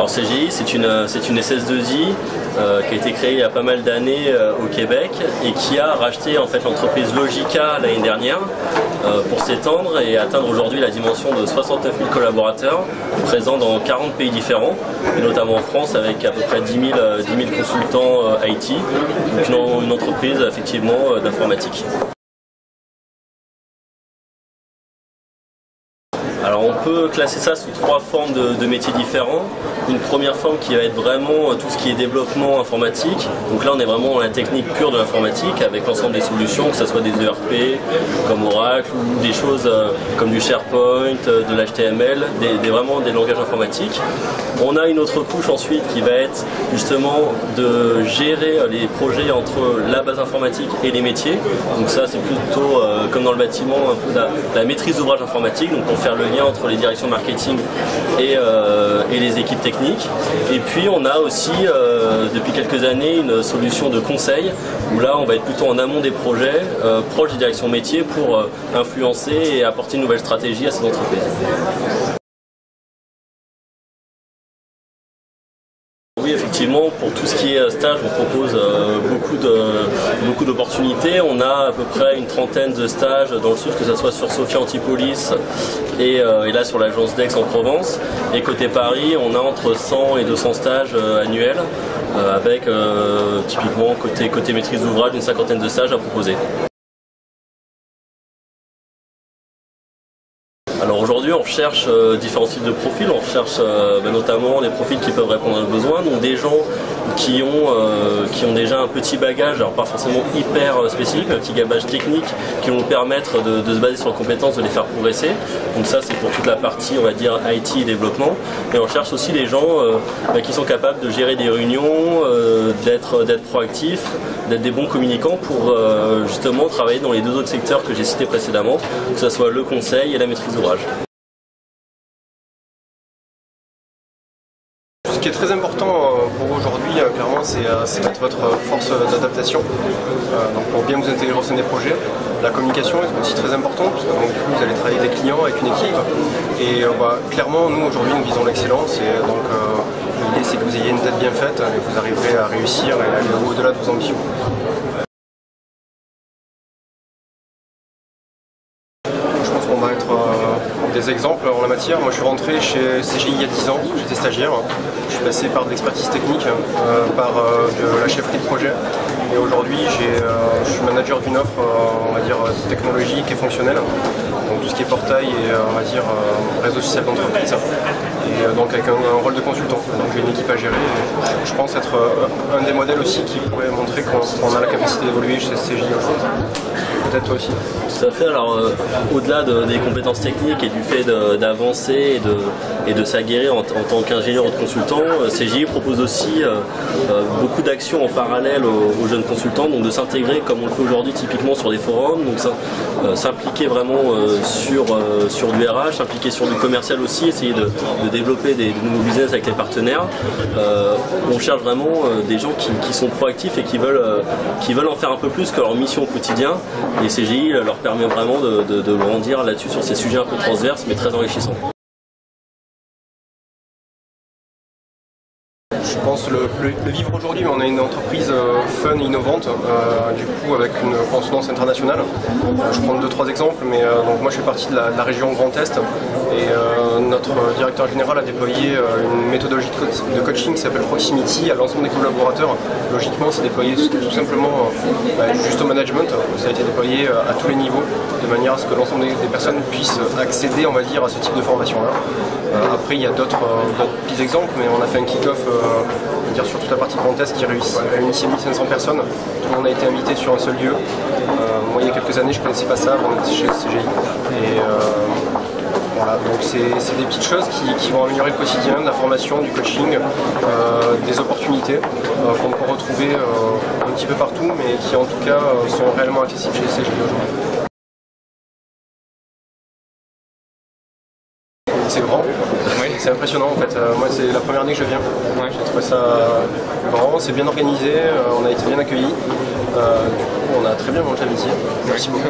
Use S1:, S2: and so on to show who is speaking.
S1: Alors CGI, c'est une SS2I qui a été créée il y a pas mal d'années au Québec et qui a racheté en fait l'entreprise Logica l'année dernière pour s'étendre et atteindre aujourd'hui la dimension de 69 000 collaborateurs présents dans 40 pays différents, et notamment en France avec à peu près 10 000 consultants IT, donc une entreprise effectivement d'informatique. Alors on peut classer ça sous trois formes de métiers différents. Une première forme qui va être vraiment tout ce qui est développement informatique. Donc là on est vraiment dans la technique pure de l'informatique avec l'ensemble des solutions, que ce soit des ERP comme Oracle ou des choses comme du SharePoint, de l'HTML, vraiment des langages informatiques. On a une autre couche ensuite qui va être justement de gérer les projets entre la base informatique et les métiers. Donc ça c'est plutôt comme dans le bâtiment un peu la maîtrise d'ouvrage informatique, donc pour faire le lien entre les directions marketing et les équipes techniques. Et puis on a aussi depuis quelques années une solution de conseil où là on va être plutôt en amont des projets, proche des directions métiers pour influencer et apporter une nouvelle stratégie à ces entreprises. Oui, effectivement, pour tout ce qui est stage, on propose beaucoup d'opportunités. On a à peu près une trentaine de stages dans le sud, que ce soit sur Sophia Antipolis et là sur l'agence d'Aix-en-Provence. Et côté Paris, on a entre 100 et 200 stages annuels, avec typiquement côté maîtrise d'ouvrage une cinquantaine de stages à proposer. Alors aujourd'hui on cherche différents types de profils, on cherche notamment des profils qui peuvent répondre à nos besoins, donc des gens qui ont déjà un petit bagage, alors pas forcément hyper spécifique, mais un petit bagage technique qui vont nous permettre de se baser sur leurs compétences, de les faire progresser. Donc ça c'est pour toute la partie on va dire IT et développement. Et on cherche aussi des gens qui sont capables de gérer des réunions, d'être proactifs, d'être des bons communicants pour justement travailler dans les deux autres secteurs que j'ai cités précédemment, que ce soit le conseil et la maîtrise d'ouvrage.
S2: Ce qui est très important pour aujourd'hui, clairement, c'est d'être votre force d'adaptation. Donc pour bien vous intégrer au sein des projets, la communication est aussi très importante, parce que donc, du coup, vous allez travailler avec des clients, avec une équipe. Et clairement, nous aujourd'hui, nous visons l'excellence. Et donc l'idée, c'est que vous ayez une tête bien faite et que vous arriverez à réussir et à aller au-delà de vos ambitions. On va être des exemples en la matière. Moi je suis rentré chez CGI il y a 10 ans, j'étais stagiaire. Je suis passé par de l'expertise technique, par de la chefferie de projet. Et aujourd'hui je suis manager d'une offre, on va dire, technologique et fonctionnelle. Donc tout ce qui est portail et on va dire réseau social d'entreprise. Et donc avec un rôle de consultant. Donc j'ai une équipe à gérer. Et je pense être un des modèles aussi qui pourrait montrer qu'on a la capacité d'évoluer chez CGI aujourd'hui. Peut-être toi aussi.
S1: Tout à fait. Alors au-delà des compétences techniques et du fait d'avancer et de s'aguerrir en tant qu'ingénieur ou de consultant, CGI propose aussi beaucoup d'actions en parallèle aux jeunes consultants, donc de s'intégrer comme on le fait aujourd'hui typiquement sur des forums, donc s'impliquer vraiment sur du RH, s'impliquer sur du commercial aussi, essayer de développer des nouveaux business avec les partenaires. On cherche vraiment des gens qui sont proactifs et qui veulent en faire un peu plus que leur mission au quotidien, et CGI leur permet vraiment de grandir là-dessus sur ces sujets un peu transverses mais très enrichissants.
S2: Je pense le vivre aujourd'hui, on est une entreprise fun et innovante, du coup avec une consonance internationale. Je prends 2-3 exemples, mais donc moi je fais partie de la région Grand Est et notre directeur général a déployé une méthodologie de coaching qui s'appelle Proximity à l'ensemble des collaborateurs. Logiquement c'est déployé tout simplement juste au management, ça a été déployé à tous les niveaux de manière à ce que l'ensemble des personnes puissent accéder, on va dire, à ce type de formation-là. Après il y a d'autres petits exemples, mais on a fait un kick-off sur toute la partie Grand Est qui réunissait 1500 personnes. Tout le monde a été invité sur un seul lieu. Moi il y a quelques années je ne connaissais pas ça avant d'être chez CGI. Et voilà, donc c'est des petites choses qui vont améliorer le quotidien, de la formation, du coaching, des opportunités qu'on peut retrouver un petit peu partout, mais qui en tout cas sont réellement accessibles chez CGI aujourd'hui. C'est grand, oui. C'est impressionnant en fait. Moi c'est la première année que je viens. Ouais. J'ai trouvé ça grand, c'est bien organisé, on a été bien accueillis. Du coup on a très bien mangé à midi. Merci beaucoup.